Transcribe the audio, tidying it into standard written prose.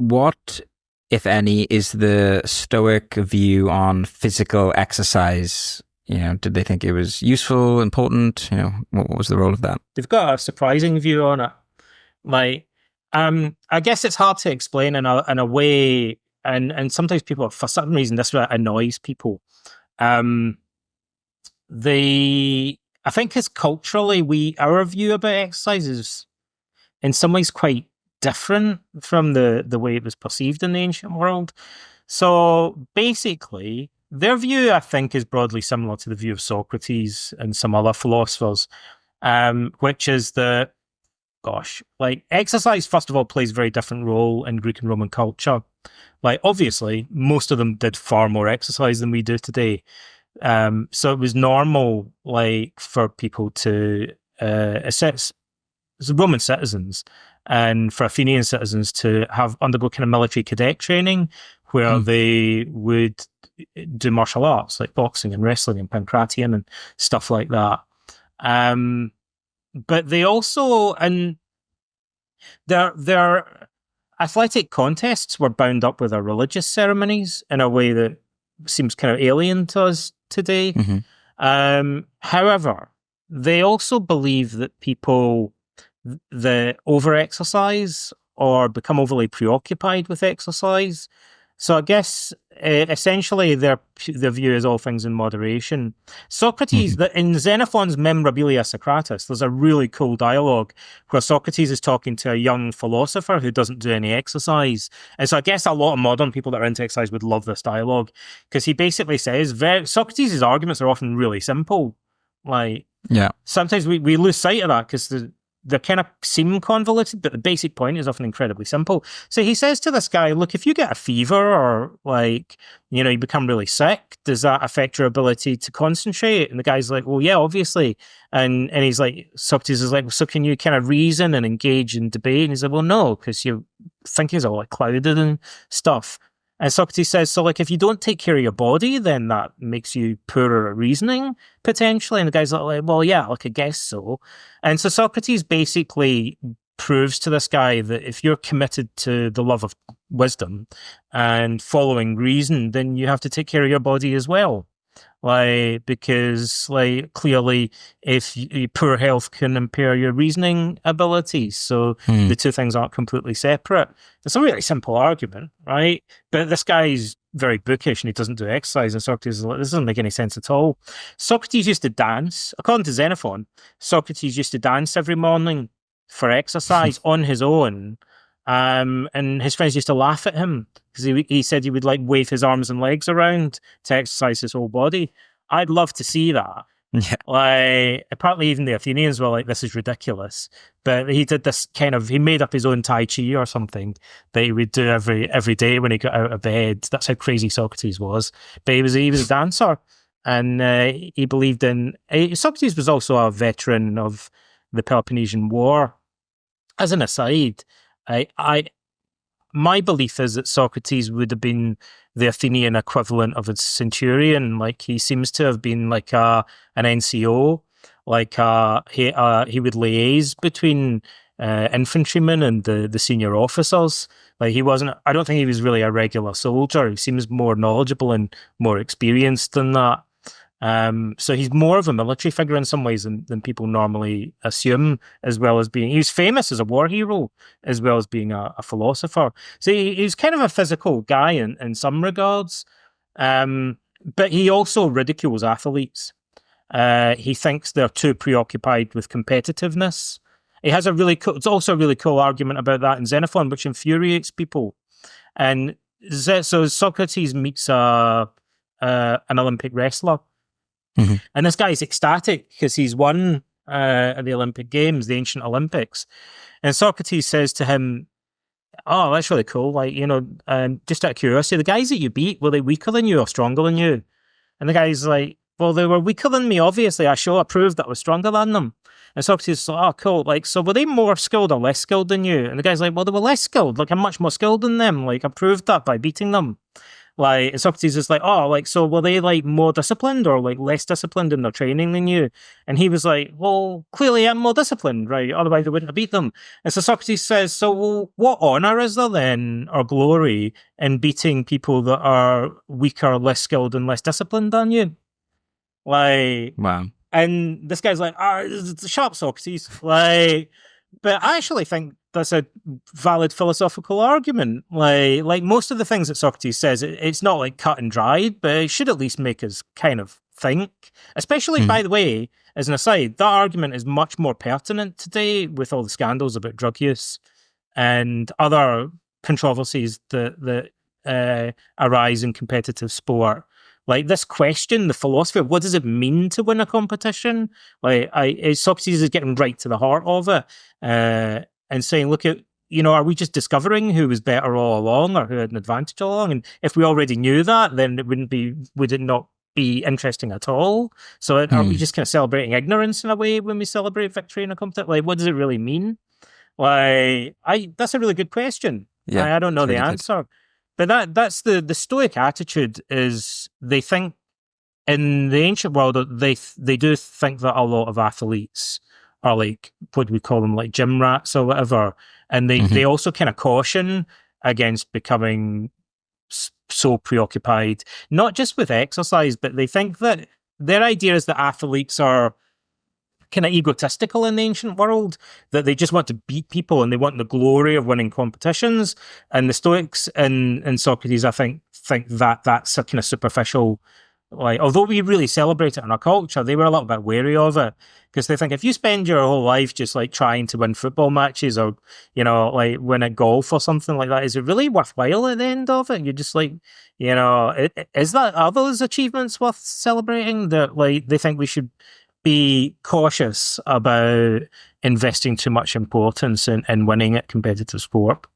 what, if any, is the Stoic view on physical exercise? Did they think it was useful, important? What was the role of that? They've got a surprising view on it. I guess it's hard to explain in a way, and sometimes people, for some reason, this annoys people. I think it's culturally, our view about exercise is in some ways quite different from the way it was perceived in the ancient world. So basically, their view, I think, is broadly similar to the view of Socrates and some other philosophers, which is that, exercise, first of all, plays a very different role in Greek and Roman culture. Obviously, most of them did far more exercise than we do today. So it was normal, for people to assess Roman citizens and for Athenian citizens to undergo kind of military cadet training where they would do martial arts like boxing and wrestling and pancration and stuff like that. But they also, and their athletic contests were bound up with their religious ceremonies in a way that seems kind of alien to us today. However, they also believe that people that over-exercise or become overly preoccupied with exercise. So I guess essentially their view is all things in moderation. Socrates, in Xenophon's Memorabilia Socrates, there's a really cool dialogue where Socrates is talking to a young philosopher who doesn't do any exercise. And so I guess a lot of modern people that are into exercise would love this dialogue because he basically says Socrates' arguments are often really simple. Sometimes we lose sight of that because they kind of seem convoluted, but the basic point is often incredibly simple. So he says to this guy, look, if you get a fever or you become really sick, does that affect your ability to concentrate? And the guy's like, well, yeah, obviously. And he's like, Socrates is like, well, so can you kind of reason and engage in debate? And he's like, well, no, because your thinking's all clouded and stuff. And Socrates says, so if you don't take care of your body, then that makes you poorer at reasoning, potentially. And the guy's like, well, yeah, I guess so. And so Socrates basically proves to this guy that if you're committed to the love of wisdom and following reason, then you have to take care of your body as well. Because clearly if poor health can impair your reasoning abilities. So the two things aren't completely separate. It's a really simple argument, right? But this guy's very bookish and he doesn't do exercise. And Socrates is like, this doesn't make any sense at all. Socrates used to dance. According to Xenophon, Socrates used to dance every morning for exercise on his own. And his friends used to laugh at him because he said he would wave his arms and legs around to exercise his whole body. I'd love to see that. Yeah. Apparently even the Athenians were like, this is ridiculous. But he did this he made up his own Tai Chi or something that he would do every day when he got out of bed. That's how crazy Socrates was. But he was a dancer and he believed in... Socrates was also a veteran of the Peloponnesian War. As an aside, my belief is that Socrates would have been the Athenian equivalent of a centurion. He seems to have been an NCO. He would liaise between infantrymen and the senior officers. He wasn't. I don't think he was really a regular soldier. He seems more knowledgeable and more experienced than that. So he's more of a military figure in some ways than people normally assume, as well as he was famous as a war hero, as well as being a philosopher. So he was kind of a physical guy in some regards, but he also ridicules athletes. He thinks they're too preoccupied with competitiveness. He has it's also a really cool argument about that in Xenophon, which infuriates people. And so Socrates meets an Olympic wrestler. And this guy's ecstatic because he's won at the Olympic Games, the ancient Olympics. And Socrates says to him, oh, that's really cool. Just out of curiosity, the guys that you beat, were they weaker than you or stronger than you? And the guy's like, well, they were weaker than me, obviously. I proved that I was stronger than them. And Socrates is like, oh, cool. So were they more skilled or less skilled than you? And the guy's like, well, they were less skilled. I'm much more skilled than them. I proved that by beating them. Like Socrates is like, oh, like, so were they like more disciplined or like less disciplined in their training than you? And he was like, well, clearly I'm more disciplined, right? Otherwise I wouldn't have beat them. And so Socrates says, so well, what honor is there then, or glory, in beating people that are weaker, less skilled, and less disciplined than you? Like, Wow. and this guy's like, shut up, Socrates. Like, but I actually think that's a valid philosophical argument. Like most of the things that Socrates says, it's not like cut and dried, but it should at least make us kind of think. Especially, by the way, as an aside, that argument is much more pertinent today with all the scandals about drug use and other controversies that arise in competitive sport. Like this question, the philosophy of what does it mean to win a competition? Like Socrates is getting right to the heart of it and saying, look at, are we just discovering who was better all along or who had an advantage all along? And if we already knew that, then would it not be interesting at all? So are we just kind of celebrating ignorance in a way when we celebrate victory in a competition? Like, what does it really mean? Like, that's a really good question. Yeah, I don't know the really answer. Good. But that's the Stoic attitude is they think in the ancient world they do think that a lot of athletes are like, what do we call them, like gym rats or whatever, and they also kind of caution against becoming so preoccupied not just with exercise, but they think that their idea is that athletes are kind of egotistical in the ancient world, that they just want to beat people and they want the glory of winning competitions. And the Stoics and Socrates, I think that that's a kind of superficial. Like, although we really celebrate it in our culture, they were a little bit wary of it because they think if you spend your whole life just like trying to win football matches or, like win at golf or something like that, is it really worthwhile at the end of it? You're just like, are those achievements worth celebrating? That like they think we should be cautious about investing too much importance in winning at competitive sport.